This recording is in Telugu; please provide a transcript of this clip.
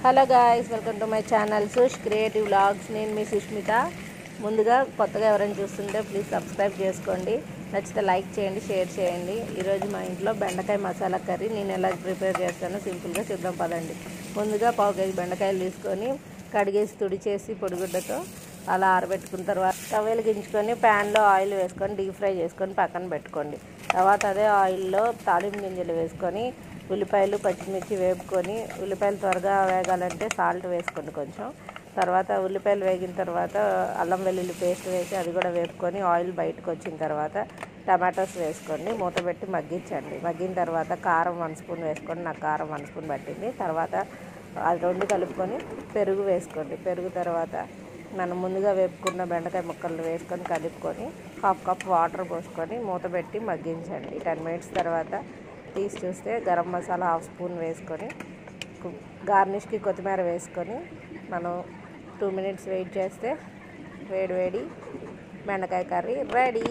Hello guys, welcome to my channel సుష్ creative vlogs. నేను మీ సుష్మిత. ముందుగా కొత్తగా ఎవరైనా చూస్తుంటే ప్లీజ్ సబ్స్క్రైబ్ చేసుకోండి. నచ్చితే లైక్ చేయండి, షేర్ చేయండి. ఈరోజు మా ఇంట్లో బెండకాయ మసాలా కర్రీ నేను ఎలా ప్రిపేర్ చేస్తానో సింపుల్గా చూద్దాం పదండి. ముందుగా 1/4 కేజీ బెండకాయలు తీసుకొని కడిగేసి తుడిచేసి పొడిగుడ్డతో అలా ఆరబెట్టుకున్న తర్వాత స్టవ్ వెలిగించుకొని ప్యాన్లో ఆయిల్ వేసుకొని డీప్ ఫ్రై చేసుకొని పక్కన పెట్టుకోండి. తర్వాత అదే ఆయిల్లో తాలింపు గింజలు వేసుకొని ఉల్లిపాయలు పచ్చిమిర్చి వేపుకొని, ఉల్లిపాయలు త్వరగా వేగాలంటే సాల్ట్ వేసుకోండి కొంచెం. తర్వాత ఉల్లిపాయలు వేగిన తర్వాత అల్లం వెల్లుల్లి పేస్ట్ వేసి అది కూడా వేపుకొని ఆయిల్ బయటకు వచ్చిన తర్వాత టమాటోస్ వేసుకోండి. మూత పెట్టి మగ్గించండి. మగ్గిన తర్వాత కారం 1 స్పూన్ వేసుకోండి. నాకు కారం 1 స్పూన్ పట్టింది. తర్వాత అది 2 కలుపుకొని పెరుగు వేసుకోండి. పెరుగు తర్వాత మనం ముందుగా వేపుకున్న బెండకాయ ముక్కలు వేసుకొని కలుపుకొని 1/2 కప్ వాటర్ పోసుకొని మూత పెట్టి మగ్గించండి. 10 మినిట్స్ తర్వాత తీసి చూస్తే గరం మసాలా 1/2 స్పూన్ వేసుకొని గార్నిష్కి కొత్తిమీర వేసుకొని మనం 2 మినిట్స్ వెయిట్ చేస్తే వేడి వేడి బెండకాయ కర్రీ రెడీ.